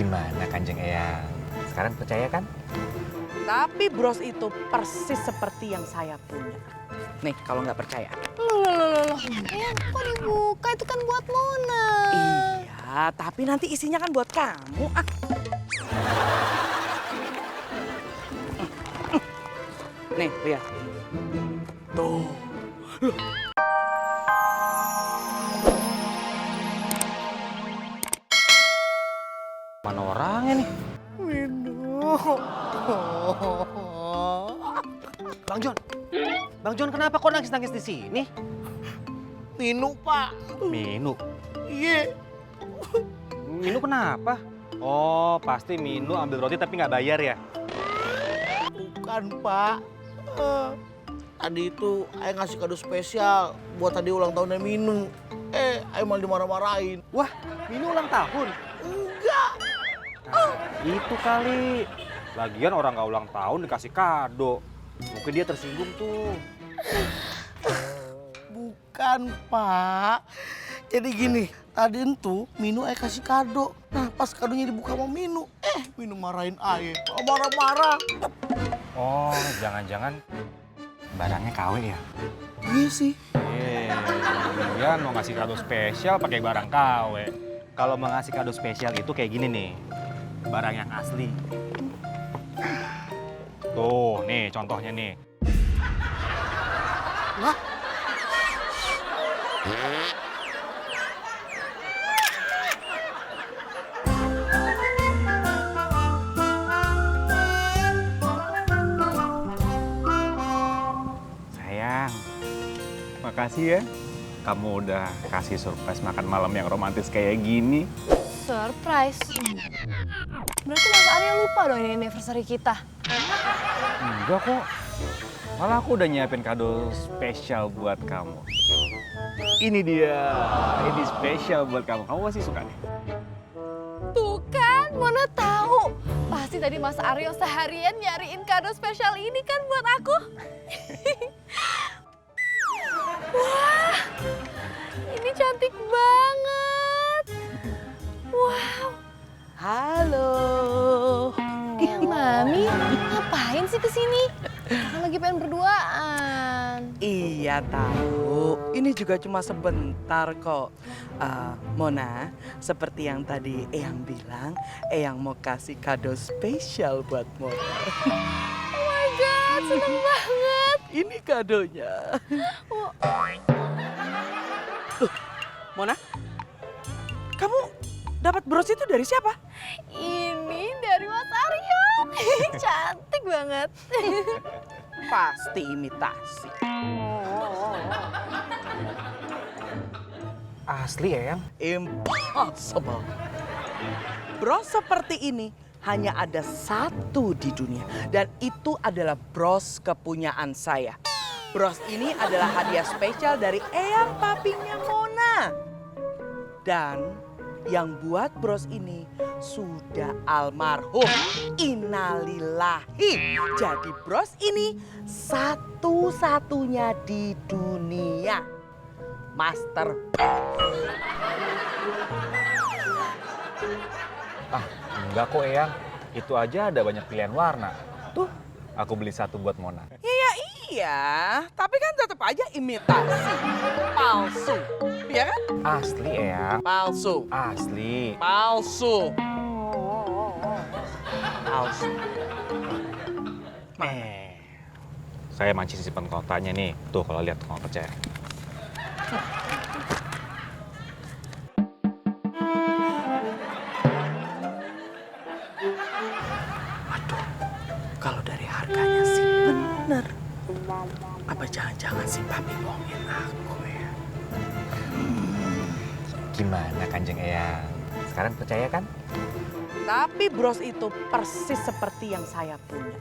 Gimana Kanjeng Eyang? Sekarang percaya kan? Tapi bros itu persis seperti yang saya punya. Nih, kalau nggak percaya. Loh. Eyang, kok dibuka? Itu kan buat Mona. Iya, tapi nanti isinya kan buat kamu. Nih, lihat. Tuh. Loh. Mana orangnya nih? Bang John kenapa kok nangis-nangis di sini? Minu, Pak. Minu. Iya. Minu kenapa? Oh, pasti Minu ambil roti tapi nggak bayar ya? Bukan, Pak. Tadi itu Ayah ngasih kado spesial buat tadi ulang tahunnya Minu. Ayah malah dimarah-marahin. Wah, Minu ulang tahun? Enggak. Itu kali. Lagian orang nggak ulang tahun dikasih kado. Mungkin dia tersinggung tuh. Bukan, Pak. Jadi gini, tadi itu Minu Ayah kasih kado. Nah, pas kadonya dibuka sama Minu, Minu marahin Ayah. Marah-marah. Oh, jangan-jangan barangnya KW ya? Iya sih. Dia mau ngasih kado spesial pakai barang KW. Kalau mau ngasih kado spesial itu kayak gini nih, barang yang asli. Tuh, nih contohnya nih. Lah? Sayang, makasih ya. Kamu udah kasih surprise makan malam yang romantis kayak gini. Surprise. Berarti Mas Arya lupa dong ini anniversary kita. Enggak kok. Malah aku udah nyiapin kado spesial buat kamu. Ini dia. Ini spesial buat kamu. Kamu pasti suka nih. Tuh kan, Mona tahu. Pasti tadi Mas Aryo seharian nyariin kado spesial ini kan buat aku. Wah, ini cantik banget. Wow. Halo. Mami, ngapain sih kesini? Kan lagi pengen berduaan. Iya tahu, ini juga cuma sebentar kok. Mona, seperti yang tadi Eyang bilang, Eyang mau kasih kado spesial buat Mona. Oh my God, seneng banget. Ini kadonya. Mona, kamu dapat bros itu dari siapa? Ini dari Mas Aryo. Cantik banget. Pasti imitasi. Asli ya, Yang? Impossible. Bros seperti ini hanya ada satu di dunia. Dan itu adalah bros kepunyaan saya. Bros ini adalah hadiah spesial dari Eyang papinya Mona. Dan yang buat bros ini sudah almarhum. Innalillahi. Jadi bros ini satu-satunya di dunia. Master. Ah, enggak kok Eyang. Itu aja ada banyak pilihan warna. Tuh, aku beli satu buat Mona. Iya, tapi kan tetap aja imitasi. Palsu. Iya kan? Asli Eyang. Palsu. Asli. Palsu. Palsu. Saya manci simpan kotanya nih. Tuh kalau lihat kalau percaya. Waduh, kalau dari harganya sih bener. Apa jangan-jangan si papi bohongin aku ya? Gimana Kanjeng Eyang? Sekarang percaya kan? Tapi bros itu persis seperti yang saya punya.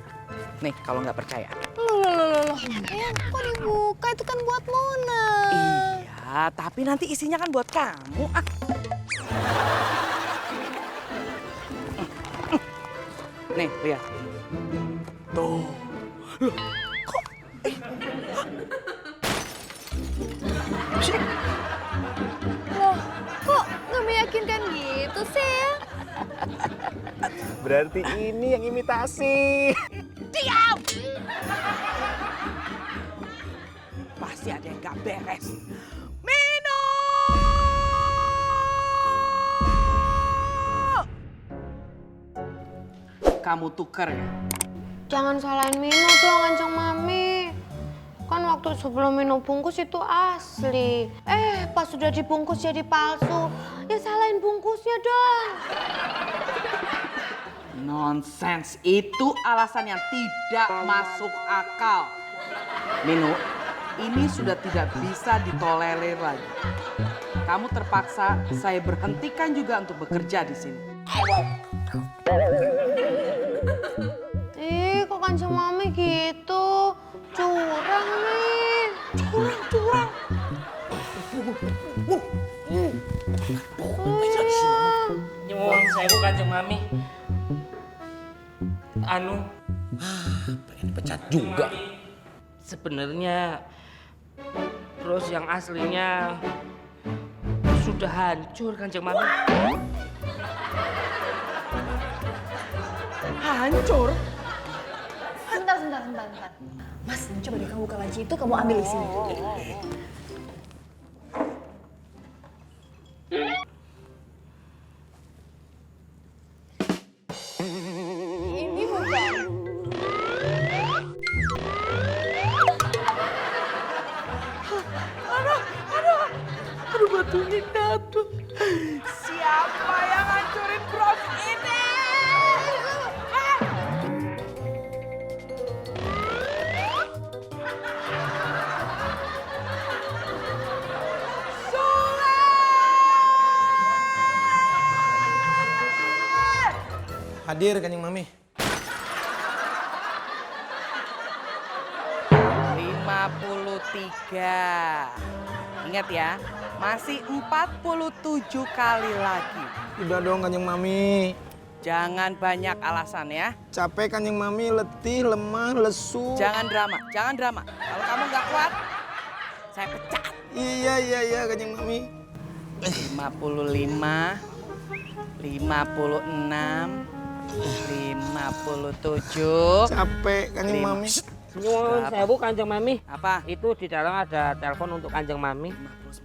Nih, kalau nggak percaya. Loh. Eyang, kok dibuka? Itu kan buat Mona. Iya, tapi nanti isinya kan buat kamu. Nih, lihat. Tuh. Loh, kok? Loh, kok nggak meyakinkan gitu sih? Berarti ini yang imitasi. Diam! Pasti ada yang gak beres. Mino! Kamu tuker ya? Jangan salahin Mino dong, Kanjeng Mami. Kan waktu sebelum Mino bungkus itu asli. Pas sudah dibungkus jadi palsu. Ya salahin bungkusnya dong. Nonsens, itu alasan yang tidak masuk akal. Mino, ini sudah tidak bisa ditolerir lagi. Kamu terpaksa saya berhentikan juga untuk bekerja di sini. Kok Kanjeng Mami gitu? Curang nih. Curang. Nyuwun sewu Kanjeng Mami. Pengen dipecat juga. Sebenarnya bros yang aslinya sudah hancur Kanjeng Mami. Hancur? Sebentar. Mas, coba deh kamu buka laci itu, kamu ambil di sini. Ini bukan. Aduh batunya jatuh. Siapa yang hancurin bros ini? Hadir Kanjeng Mami. 53. Ingat ya, masih 47 kali lagi. Udah dong Kanjeng Mami. Jangan banyak alasan ya. Capek Kanjeng Mami, letih, lemah, lesu. Jangan drama. Kalau kamu nggak kuat, saya pecat. Iya Kanjeng Mami. 55, 56, 57. Capek Kanjeng Mami. Nyuwun sewu Kanjeng Mami. Apa? Itu di dalam ada telepon untuk Kanjeng Mami.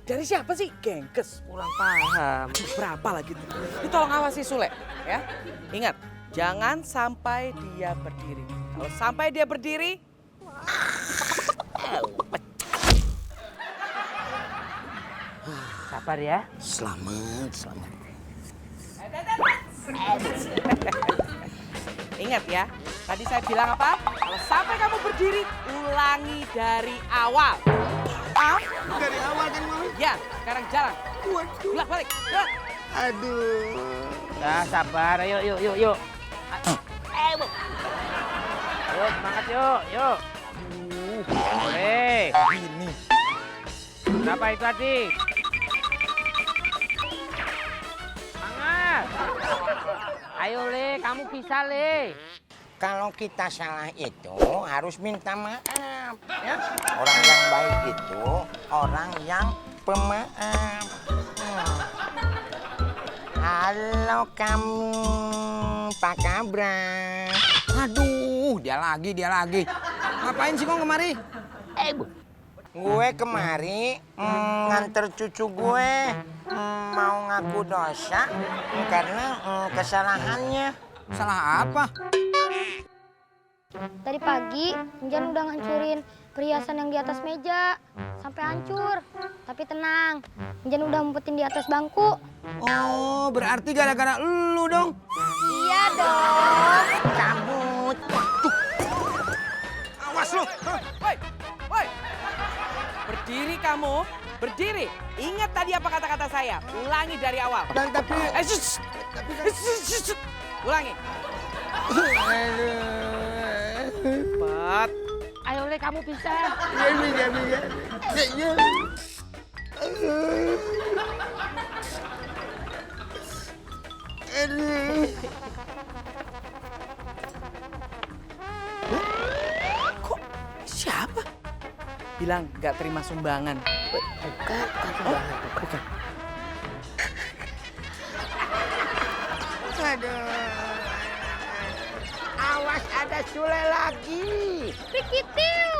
Dari siapa sih? Gengges. Kurang paham. Berapa lagi tuh? Ini tolong awasi Sule ya. Ingat, jangan sampai dia berdiri. Kalau sampai dia berdiri, Sabar ya. Selamat. ingat ya. Tadi saya bilang apa? Kalau sampai kamu berdiri, ulangi dari awal. Paham? Dari awal kan Mami? Ya, sekarang jalan. Bolak balik. Jalan. Aduh. Ya sabar, yuk. Yuk, semangat yuk. Ini. Berapa itu tadi? Semangat. Ayo Le, kamu bisa Le. Kalau kita salah itu harus minta maaf. Ya. Orang yang baik itu orang yang pemaaf. Halo kamu, Pak Kabra. Aduh, dia lagi. Ngapain sih kok kemari? Gue kemari nganter cucu gue mau ngaku dosa karena kesalahannya. Salah apa? Tadi pagi, Jan udah ngancurin perhiasan yang di atas meja. Sampai hancur. Tapi tenang, Jan udah ngumpetin di atas bangku. Oh, berarti gara-gara lu dong. Iya dong. Cabut. Awas lu. Woi. Berdiri kamu, berdiri. Ingat tadi apa kata-kata saya? Ulangi dari awal. Tapi Ulangi. Cepat. Ayo Le, kamu bisa. Kok siapa? Bilang nggak terima sumbangan. Bukan sumbangan. Bukan. ada Sule lagi. Pikitiu.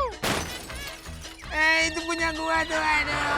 Itu punya gua tuh, aduh.